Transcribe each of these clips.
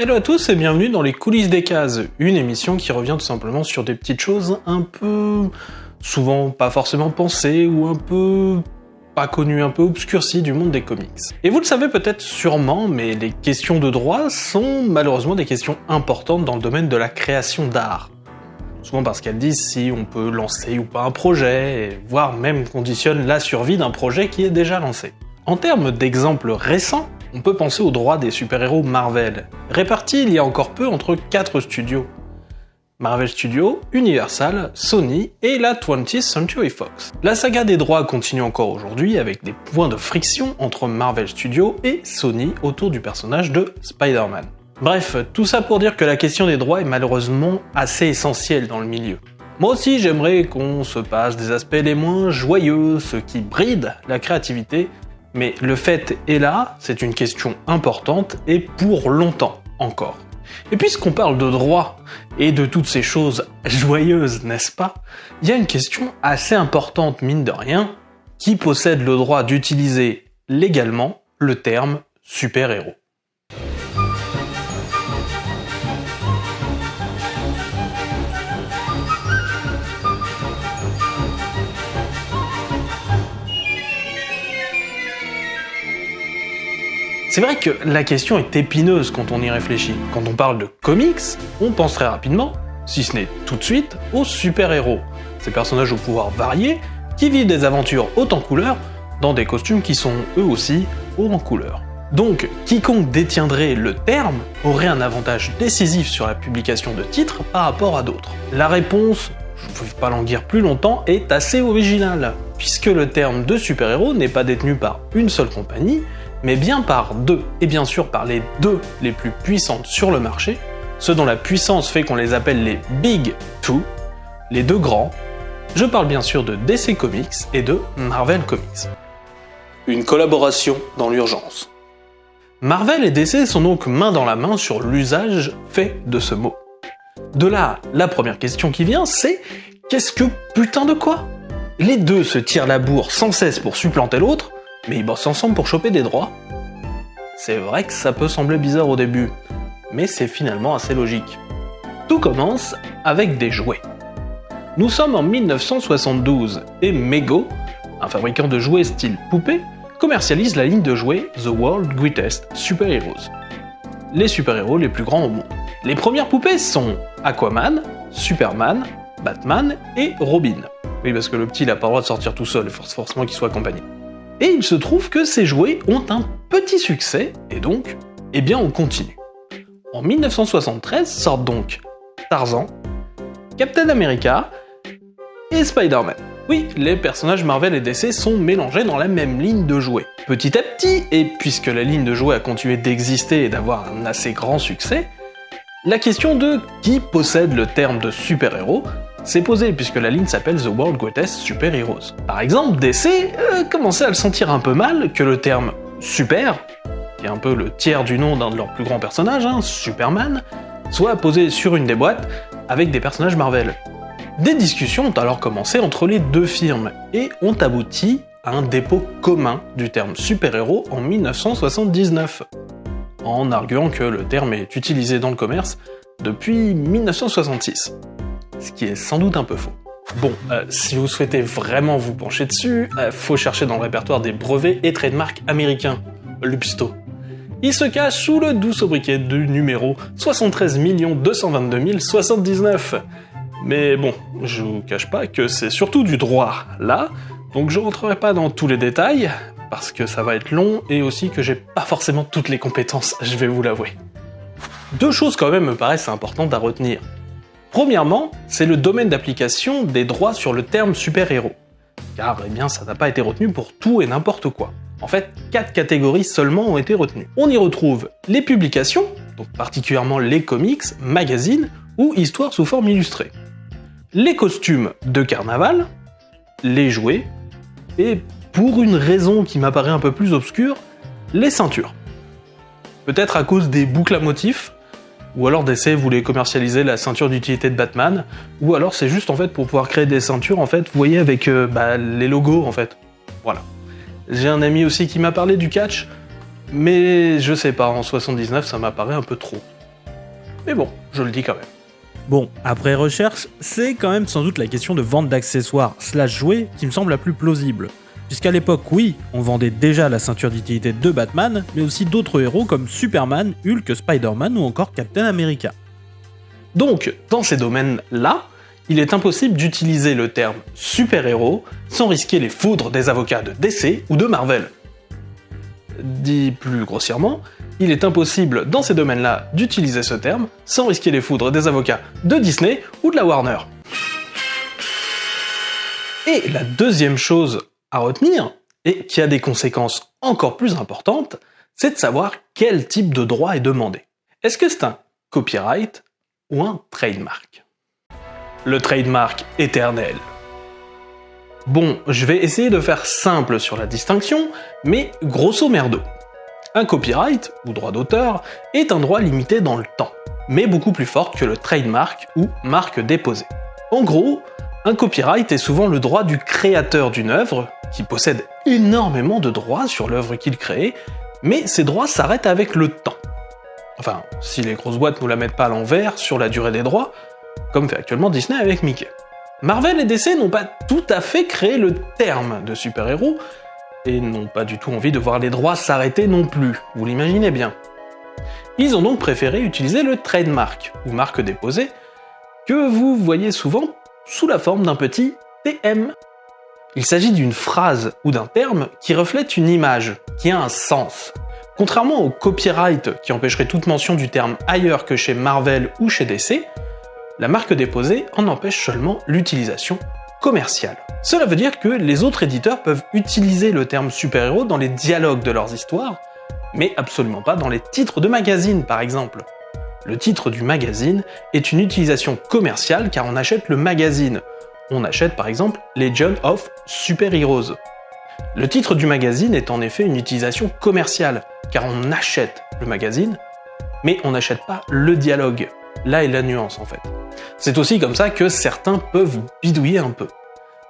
Hello à tous et bienvenue dans les coulisses des cases, une émission qui revient tout simplement sur des petites choses un peu... souvent pas forcément pensées ou un peu... pas connues, un peu obscurcies du monde des comics. Et vous le savez peut-être sûrement, mais les questions de droit sont malheureusement des questions importantes dans le domaine de la création d'art. Souvent parce qu'elles disent si on peut lancer ou pas un projet, et voire même conditionnent la survie d'un projet qui est déjà lancé. En termes d'exemples récents, on peut penser aux droits des super-héros Marvel, répartis il y a encore peu entre 4 studios. Marvel Studios, Universal, Sony et la 20th Century Fox. La saga des droits continue encore aujourd'hui avec des points de friction entre Marvel Studios et Sony autour du personnage de Spider-Man. Bref, tout ça pour dire que la question des droits est malheureusement assez essentielle dans le milieu. Moi aussi j'aimerais qu'on se passe des aspects les moins joyeux, ceux qui brident la créativité, mais le fait est là, c'est une question importante et pour longtemps encore. Et puisqu'on parle de droit et de toutes ces choses joyeuses, n'est-ce pas, il y a une question assez importante mine de rien, qui possède le droit d'utiliser légalement le terme super-héros. C'est vrai que la question est épineuse quand on y réfléchit. Quand on parle de comics, on pense très rapidement, si ce n'est tout de suite, aux super-héros. Ces personnages au pouvoir variés, qui vivent des aventures hautes en couleurs, dans des costumes qui sont eux aussi hauts en couleurs. Donc, quiconque détiendrait le terme aurait un avantage décisif sur la publication de titres par rapport à d'autres. La réponse, je ne vais pas languir plus longtemps, est assez originale, puisque le terme de super-héros n'est pas détenu par une seule compagnie, mais bien par deux, et bien sûr par les deux les plus puissantes sur le marché, ceux dont la puissance fait qu'on les appelle les Big Two, les deux grands. Je parle bien sûr de DC Comics et de Marvel Comics. Une collaboration dans l'urgence. Marvel et DC sont donc main dans la main sur l'usage fait de ce mot. De là, la première question qui vient, c'est qu'est-ce que putain de quoi ? Les deux se tirent la bourre sans cesse pour supplanter l'autre, mais ils bossent ensemble pour choper des droits. C'est vrai que ça peut sembler bizarre au début, mais c'est finalement assez logique. Tout commence avec des jouets. Nous sommes en 1972 et Mego, un fabricant de jouets style poupée, commercialise la ligne de jouets The World's Greatest Super-Heroes. Les super-héros les plus grands au monde. Les premières poupées sont Aquaman, Superman, Batman et Robin. Oui, parce que le petit il a pas le droit de sortir tout seul, il faut forcément qu'il soit accompagné. Et il se trouve que ces jouets ont un petit succès, et donc, eh bien on continue. En 1973 sortent donc Tarzan, Captain America et Spider-Man. Oui, les personnages Marvel et DC sont mélangés dans la même ligne de jouets. Petit à petit, et puisque la ligne de jouets a continué d'exister et d'avoir un assez grand succès, la question de qui possède le terme de super-héros s'est posée puisque la ligne s'appelle The World's Greatest Super-Heroes. Par exemple, DC commençait à le sentir un peu mal que le terme super, qui est un peu le tiers du nom d'un de leurs plus grands personnages, Superman, soit posé sur une des boîtes avec des personnages Marvel. Des discussions ont alors commencé entre les deux firmes et ont abouti à un dépôt commun du terme super-héros en 1979, en arguant que le terme est utilisé dans le commerce depuis 1966. Ce qui est sans doute un peu faux. Bon, si vous souhaitez vraiment vous pencher dessus, faut chercher dans le répertoire des brevets et trademarks américains, l'UPSTO. Il se cache sous le doux sobriquet du numéro 73 222 079. Mais bon, je vous cache pas que c'est surtout du droit, là, donc je rentrerai pas dans tous les détails, parce que ça va être long, et aussi que j'ai pas forcément toutes les compétences, je vais vous l'avouer. Deux choses quand même me paraissent importantes à retenir. Premièrement, c'est le domaine d'application des droits sur le terme super-héros. Car, eh bien, ça n'a pas été retenu pour tout et n'importe quoi. En fait, 4 catégories seulement ont été retenues. On y retrouve les publications, donc particulièrement les comics, magazines ou histoires sous forme illustrée. Les costumes de carnaval, les jouets, et pour une raison qui m'apparaît un peu plus obscure, les ceintures. Peut-être à cause des boucles à motifs, ou alors DC voulait commercialiser la ceinture d'utilité de Batman, ou alors c'est juste en fait pour pouvoir créer des ceintures en fait, vous voyez avec les logos en fait. Voilà. J'ai un ami aussi qui m'a parlé du catch, mais je sais pas, en 79 ça m'apparaît un peu trop. Mais bon, je le dis quand même. Bon, après recherche, c'est quand même sans doute la question de vente d'accessoires / jouets qui me semble la plus plausible. Puisqu'à l'époque, oui, on vendait déjà la ceinture d'utilité de Batman, mais aussi d'autres héros comme Superman, Hulk, Spider-Man ou encore Captain America. Donc, dans ces domaines-là, il est impossible d'utiliser le terme super-héros sans risquer les foudres des avocats de DC ou de Marvel. Dit plus grossièrement, il est impossible dans ces domaines-là d'utiliser ce terme sans risquer les foudres des avocats de Disney ou de la Warner. Et la deuxième chose à retenir, et qui a des conséquences encore plus importantes, c'est de savoir quel type de droit est demandé. Est-ce que c'est un copyright ou un trademark? Le trademark éternel. Bon, je vais essayer de faire simple sur la distinction, mais grosso merdo. Un copyright, ou droit d'auteur, est un droit limité dans le temps, mais beaucoup plus fort que le trademark ou marque déposée. En gros, un copyright est souvent le droit du créateur d'une œuvre, qui possède énormément de droits sur l'œuvre qu'il crée, mais ces droits s'arrêtent avec le temps. Enfin, si les grosses boîtes nous la mettent pas à l'envers sur la durée des droits, comme fait actuellement Disney avec Mickey. Marvel et DC n'ont pas tout à fait créé le terme de super-héros, et n'ont pas du tout envie de voir les droits s'arrêter non plus, vous l'imaginez bien. Ils ont donc préféré utiliser le trademark, ou marque déposée, que vous voyez souvent sous la forme d'un petit TM. Il s'agit d'une phrase ou d'un terme qui reflète une image, qui a un sens. Contrairement au copyright qui empêcherait toute mention du terme ailleurs que chez Marvel ou chez DC, la marque déposée en empêche seulement l'utilisation commerciale. Cela veut dire que les autres éditeurs peuvent utiliser le terme super-héros dans les dialogues de leurs histoires, mais absolument pas dans les titres de magazines par exemple. Le titre du magazine est une utilisation commerciale car on achète le magazine. On achète par exemple Legion of Super Heroes. Le titre du magazine est en effet une utilisation commerciale car on achète le magazine, mais on n'achète pas le dialogue. Là est la nuance en fait. C'est aussi comme ça que certains peuvent bidouiller un peu.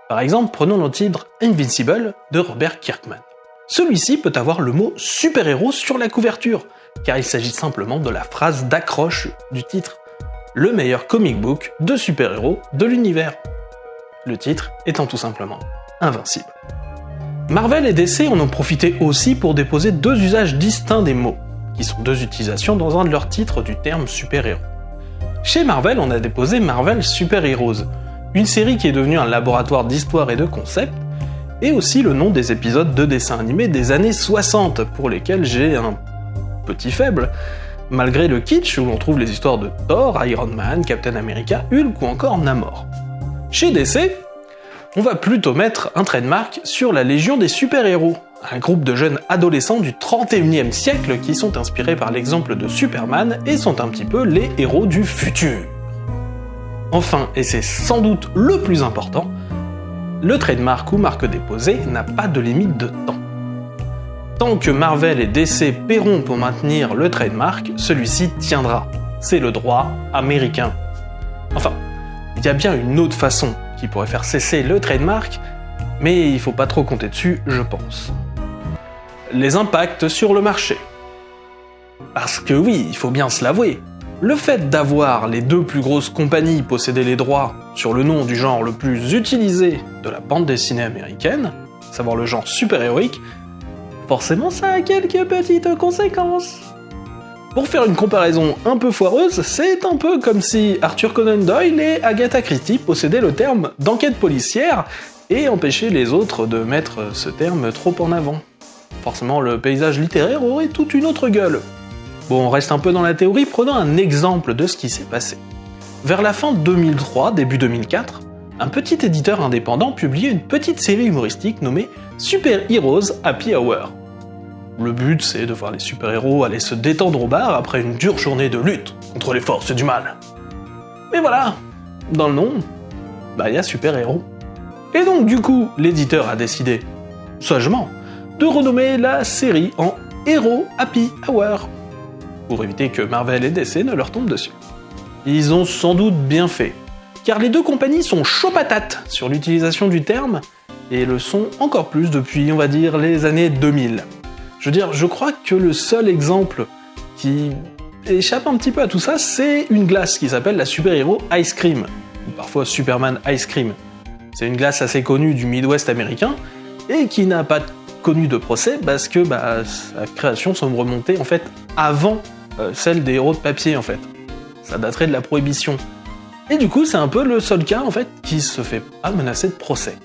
Par exemple, prenons le titre Invincible de Robert Kirkman. Celui-ci peut avoir le mot super-héros sur la couverture, car il s'agit simplement de la phrase d'accroche du titre. Le meilleur comic book de super-héros de l'univers. Le titre étant tout simplement Invincible. Marvel et DC en ont profité aussi pour déposer deux usages distincts des mots, qui sont deux utilisations dans un de leurs titres du terme super-héros. Chez Marvel, on a déposé Marvel Super Heroes, une série qui est devenue un laboratoire d'histoire et de concepts, et aussi le nom des épisodes de dessins animés des années 60, pour lesquels j'ai un petit faible, malgré le kitsch où l'on trouve les histoires de Thor, Iron Man, Captain America, Hulk ou encore Namor. Chez DC, on va plutôt mettre un trademark sur la Légion des super-héros, un groupe de jeunes adolescents du 31e siècle qui sont inspirés par l'exemple de Superman et sont un petit peu les héros du futur. Enfin, et c'est sans doute le plus important, le trademark ou marque déposée n'a pas de limite de temps. Tant que Marvel et DC paieront pour maintenir le trademark, celui-ci tiendra. C'est le droit américain. Enfin, il y a bien une autre façon qui pourrait faire cesser le trademark, mais il faut pas trop compter dessus, je pense. Les impacts sur le marché. Parce que oui, il faut bien se l'avouer, le fait d'avoir les deux plus grosses compagnies posséder les droits sur le nom du genre le plus utilisé de la bande dessinée américaine, à savoir le genre super-héroïque, forcément ça a quelques petites conséquences. Pour faire une comparaison un peu foireuse, c'est un peu comme si Arthur Conan Doyle et Agatha Christie possédaient le terme d'enquête policière et empêchaient les autres de mettre ce terme trop en avant. Forcément, le paysage littéraire aurait toute une autre gueule. Bon, on reste un peu dans la théorie, prenons un exemple de ce qui s'est passé. Vers la fin 2003, début 2004, un petit éditeur indépendant publiait une petite série humoristique nommée Super Heroes Happy Hour. Le but, c'est de voir les super-héros aller se détendre au bar après une dure journée de lutte contre les forces du mal. Mais voilà, dans le nom, y a super-héros. Et donc du coup, l'éditeur a décidé, sagement, de renommer la série en Hero Happy Hour, pour éviter que Marvel et DC ne leur tombent dessus. Ils ont sans doute bien fait, car les deux compagnies sont chaud patates sur l'utilisation du terme, et le sont encore plus depuis, on va dire, les années 2000. Je veux dire, je crois que le seul exemple qui échappe un petit peu à tout ça, c'est une glace qui s'appelle la Super Hero Ice Cream, ou parfois Superman Ice Cream. C'est une glace assez connue du Midwest américain, et qui n'a pas connu de procès parce que sa création semble remonter en fait avant celle des héros de papier en fait. Ça daterait de la Prohibition. Et du coup, c'est un peu le seul cas en fait qui se fait pas menacer de procès.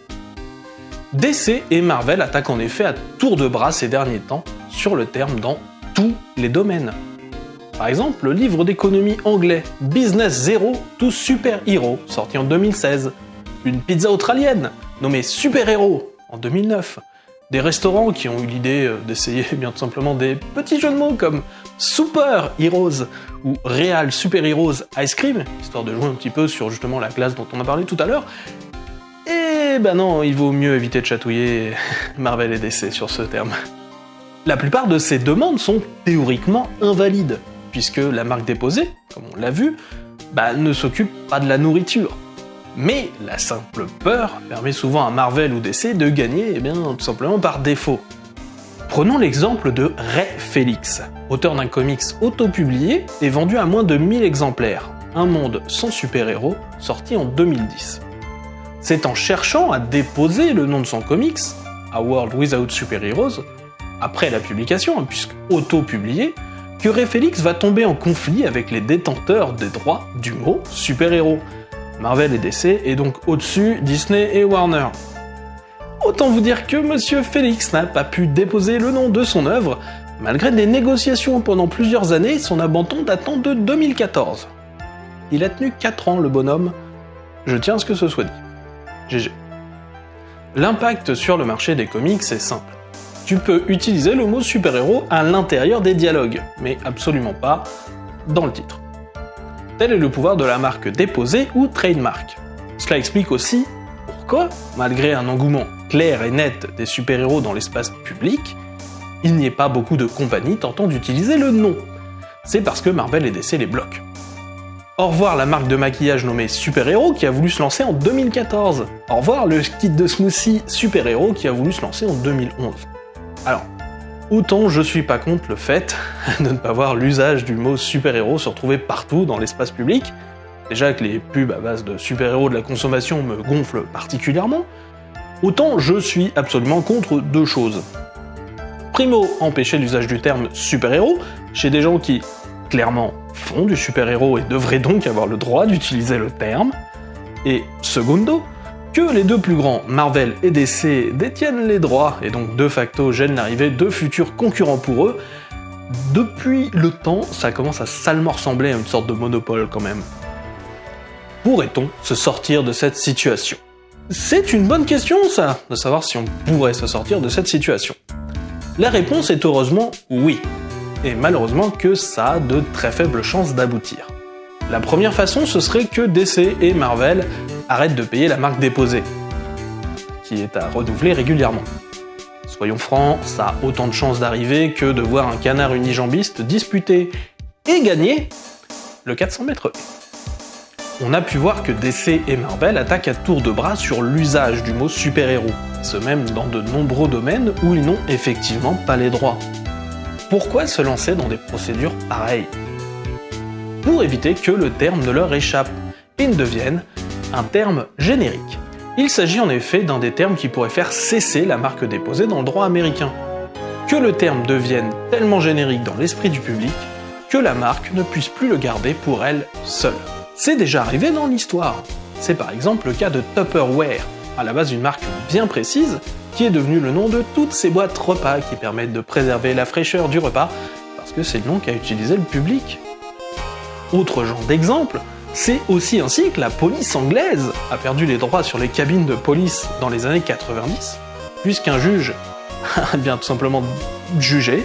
DC et Marvel attaquent en effet à tour de bras ces derniers temps sur le terme dans tous les domaines. Par exemple, le livre d'économie anglais Business Zero to Super Hero, sorti en 2016, une pizza australienne nommée Super Hero en 2009, des restaurants qui ont eu l'idée d'essayer bien tout simplement des petits jeux de mots comme Super Heroes ou Real Super Heroes Ice Cream, histoire de jouer un petit peu sur justement la glace dont on a parlé tout à l'heure. Et non, il vaut mieux éviter de chatouiller Marvel et DC sur ce terme. La plupart de ces demandes sont théoriquement invalides, puisque la marque déposée, comme on l'a vu, ne s'occupe pas de la nourriture. Mais la simple peur permet souvent à Marvel ou DC de gagner tout simplement par défaut. Prenons l'exemple de Ray Félix, auteur d'un comics auto-publié et vendu à moins de 1000 exemplaires, Un monde sans super-héros, sorti en 2010. C'est en cherchant à déposer le nom de son comics, A World Without Super Heroes, après la publication, puisque auto-publié, que Ray Félix va tomber en conflit avec les détenteurs des droits du mot super-héros. Marvel et DC, et donc au-dessus Disney et Warner. Autant vous dire que Monsieur Félix n'a pas pu déposer le nom de son œuvre, malgré des négociations pendant plusieurs années, son abandon datant de 2014. Il a tenu 4 ans le bonhomme, je tiens à ce que ce soit dit. GG. L'impact sur le marché des comics est simple. Tu peux utiliser le mot super-héros à l'intérieur des dialogues, mais absolument pas dans le titre. Tel est le pouvoir de la marque déposée ou trademark. Cela explique aussi pourquoi, malgré un engouement clair et net des super-héros dans l'espace public, il n'y ait pas beaucoup de compagnies tentant d'utiliser le nom. C'est parce que Marvel et DC les bloquent. Au revoir la marque de maquillage nommée Super Hero qui a voulu se lancer en 2014. Au revoir le kit de smoothie Super Hero qui a voulu se lancer en 2011. Alors, autant je suis pas contre le fait de ne pas voir l'usage du mot super-héros se retrouver partout dans l'espace public, déjà que les pubs à base de super-héros de la consommation me gonflent particulièrement, autant je suis absolument contre 2 choses. Primo, empêcher l'usage du terme super-héros chez des gens qui, clairement, font du super-héros et devraient donc avoir le droit d'utiliser le terme, et secondo, que les 2 plus grands, Marvel et DC, détiennent les droits et donc de facto gênent l'arrivée de futurs concurrents pour eux. Depuis le temps, ça commence à salement ressembler à une sorte de monopole quand même. Pourrait-on se sortir de cette situation ? C'est une bonne question ça, de savoir si on pourrait se sortir de cette situation. La réponse est heureusement oui, et malheureusement que ça a de très faibles chances d'aboutir. La première façon, ce serait que DC et Marvel arrêtent de payer la marque déposée, qui est à renouveler régulièrement. Soyons francs, ça a autant de chances d'arriver que de voir un canard unijambiste disputer et gagner le 400 mètres. On a pu voir que DC et Marvel attaquent à tour de bras sur l'usage du mot super-héros, ce même dans de nombreux domaines où ils n'ont effectivement pas les droits. Pourquoi se lancer dans des procédures pareilles ? Pour éviter que le terme ne leur échappe et ne devienne un terme générique. Il s'agit en effet d'un des termes qui pourrait faire cesser la marque déposée dans le droit américain. Que le terme devienne tellement générique dans l'esprit du public que la marque ne puisse plus le garder pour elle seule. C'est déjà arrivé dans l'histoire. C'est par exemple le cas de Tupperware, à la base une marque bien précise, qui est devenue le nom de toutes ces boîtes repas qui permettent de préserver la fraîcheur du repas, parce que c'est le nom qu'a utilisé le public. Autre genre d'exemple, c'est aussi ainsi que la police anglaise a perdu les droits sur les cabines de police dans les années 90, puisqu'un juge a bien tout simplement jugé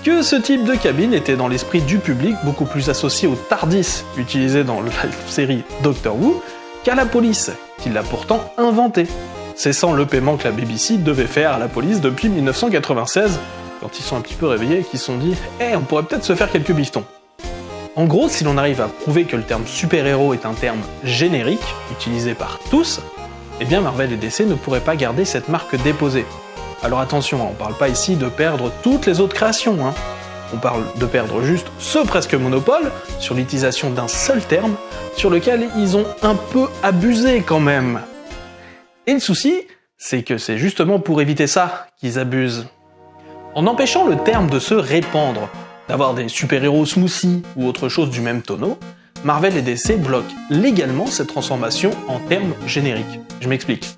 que ce type de cabine était dans l'esprit du public beaucoup plus associé au TARDIS utilisé dans la série Doctor Who qu'à la police, qui l'a pourtant inventé, cessant le paiement que la BBC devait faire à la police depuis 1996, quand ils sont un petit peu réveillés et qu'ils se sont dit « Eh, on pourrait peut-être se faire quelques bifetons ». En gros, si l'on arrive à prouver que le terme super-héros est un terme générique, utilisé par tous, eh bien Marvel et DC ne pourraient pas garder cette marque déposée. Alors attention, on parle pas ici de perdre toutes les autres créations, On parle de perdre juste ce presque monopole sur l'utilisation d'un seul terme, sur lequel ils ont un peu abusé quand même. Et le souci, c'est que c'est justement pour éviter ça qu'ils abusent. En empêchant le terme de se répandre, d'avoir des super-héros smoothies ou autre chose du même tonneau, Marvel et DC bloquent légalement cette transformation en terme générique. Je m'explique.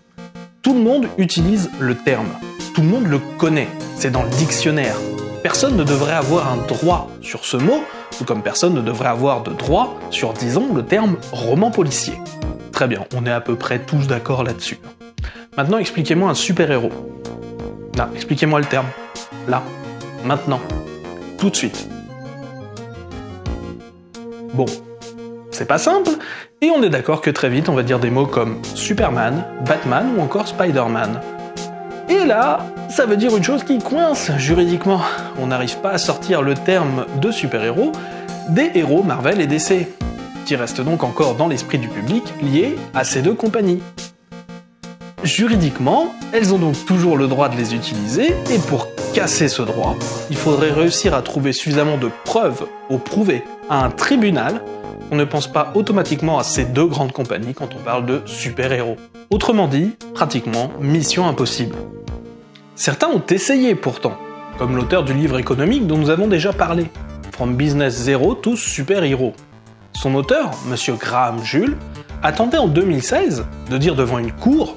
Tout le monde utilise le terme. Tout le monde le connaît. C'est dans le dictionnaire. Personne ne devrait avoir un droit sur ce mot, tout comme personne ne devrait avoir de droit sur, disons, le terme roman policier. Très bien, on est à peu près tous d'accord là-dessus. Maintenant, expliquez-moi un super-héros. Là, expliquez-moi le terme. Là, maintenant, tout de suite. Bon, c'est pas simple, et on est d'accord que très vite on va dire des mots comme Superman, Batman ou encore Spider-Man. Et là, ça veut dire une chose qui coince juridiquement. On n'arrive pas à sortir le terme de super-héros des héros Marvel et DC, qui restent donc encore dans l'esprit du public liés à ces deux compagnies. Juridiquement, elles ont donc toujours le droit de les utiliser, et pour casser ce droit, il faudrait réussir à trouver suffisamment de preuves ou prouver à un tribunal qu'on ne pense pas automatiquement à ces deux grandes compagnies quand on parle de super-héros. Autrement dit, pratiquement mission impossible. Certains ont essayé pourtant, comme l'auteur du livre économique dont nous avons déjà parlé, From Business Zero to Super Hero. Son auteur, Monsieur Graham Jull, a tenté en 2016 de dire devant une cour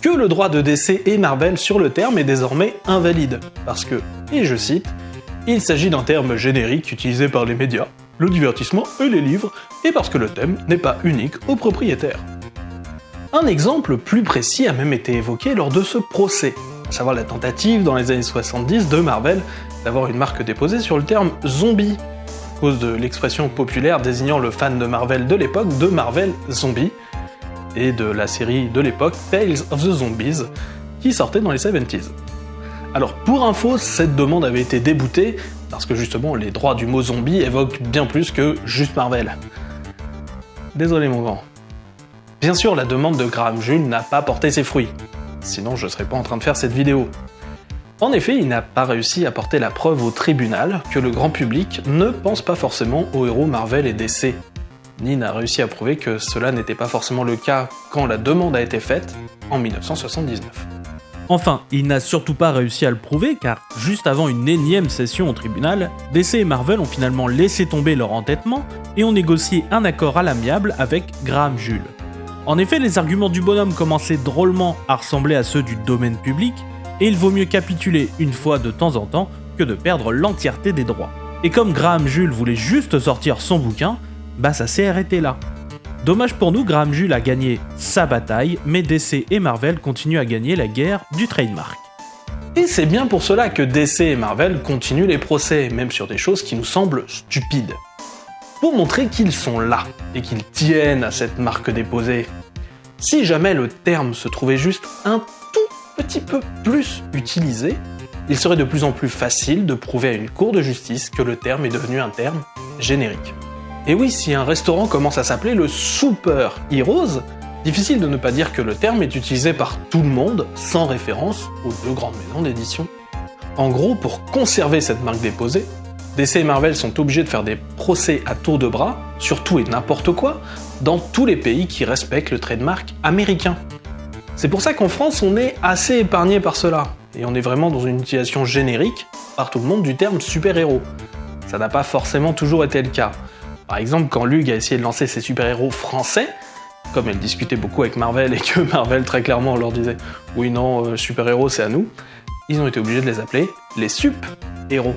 que le droit de DC et Marvel sur le terme est désormais invalide, parce que, et je cite, « il s'agit d'un terme générique utilisé par les médias, le divertissement et les livres, et parce que le thème n'est pas unique aux propriétaires. » Un exemple plus précis a même été évoqué lors de ce procès, à savoir la tentative dans les années 70 de Marvel d'avoir une marque déposée sur le terme « zombie », à cause de l'expression populaire désignant le fan de Marvel de l'époque de Marvel Zombie, et de la série de l'époque Tales of the Zombies, qui sortait dans les 70s. Alors pour info, cette demande avait été déboutée, parce que justement les droits du mot zombie évoquent bien plus que juste Marvel. Désolé mon grand. Bien sûr, la demande de Graham Jull n'a pas porté ses fruits, sinon je serais pas en train de faire cette vidéo. En effet, il n'a pas réussi à porter la preuve au tribunal que le grand public ne pense pas forcément aux héros Marvel et DC, ni n'a réussi à prouver que cela n'était pas forcément le cas quand la demande a été faite en 1979. Enfin, il n'a surtout pas réussi à le prouver car, juste avant une énième session au tribunal, DC et Marvel ont finalement laissé tomber leur entêtement et ont négocié un accord à l'amiable avec Graham Jull. En effet, les arguments du bonhomme commençaient drôlement à ressembler à ceux du domaine public, et il vaut mieux capituler une fois de temps en temps que de perdre l'entièreté des droits. Et comme Graham Jull voulait juste sortir son bouquin, bah ça s'est arrêté là. Dommage pour nous, Graham Jull a gagné sa bataille, mais DC et Marvel continuent à gagner la guerre du trademark. Et c'est bien pour cela que DC et Marvel continuent les procès, même sur des choses qui nous semblent stupides. Pour montrer qu'ils sont là, et qu'ils tiennent à cette marque déposée. Si jamais le terme se trouvait juste un tout petit peu plus utilisé, il serait de plus en plus facile de prouver à une cour de justice que le terme est devenu un terme générique. Et oui, si un restaurant commence à s'appeler le Super Heroes, difficile de ne pas dire que le terme est utilisé par tout le monde, sans référence aux deux grandes maisons d'édition. En gros, pour conserver cette marque déposée, DC et Marvel sont obligés de faire des procès à tour de bras, sur tout et n'importe quoi, dans tous les pays qui respectent le trademark américain. C'est pour ça qu'en France, on est assez épargné par cela, et on est vraiment dans une utilisation générique, par tout le monde, du terme super-héros. Ça n'a pas forcément toujours été le cas. Par exemple, quand Lug a essayé de lancer ses super-héros français, comme elle discutait beaucoup avec Marvel et que Marvel très clairement leur disait « Oui, non, super-héros c'est à nous », ils ont été obligés de les appeler les sup-héros.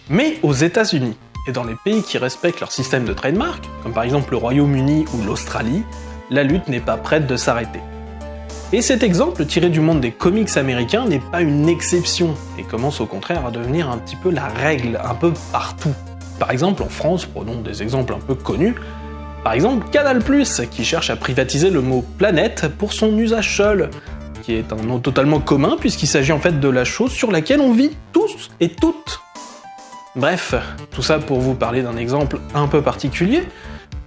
Mais aux États-Unis, et dans les pays qui respectent leur système de trademark, comme par exemple le Royaume-Uni ou l'Australie, la lutte n'est pas prête de s'arrêter. Et cet exemple tiré du monde des comics américains n'est pas une exception, et commence au contraire à devenir un petit peu la règle, un peu partout. Par exemple en France, prenons des exemples un peu connus, par exemple Canal+, qui cherche à privatiser le mot « planète » pour son usage seul, qui est un nom totalement commun puisqu'il s'agit en fait de la chose sur laquelle on vit tous et toutes. Bref, tout ça pour vous parler d'un exemple un peu particulier,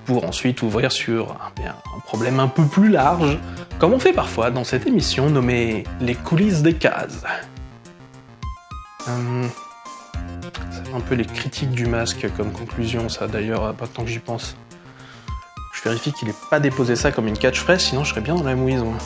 pour ensuite ouvrir sur un problème un peu plus large, comme on fait parfois dans cette émission nommée « Les coulisses des cases ». Ça fait un peu les critiques du masque comme conclusion, ça d'ailleurs, pas tant que j'y pense. Je vérifie qu'il ait pas déposé ça comme une catchphrase, sinon je serais bien dans la mouise, moi.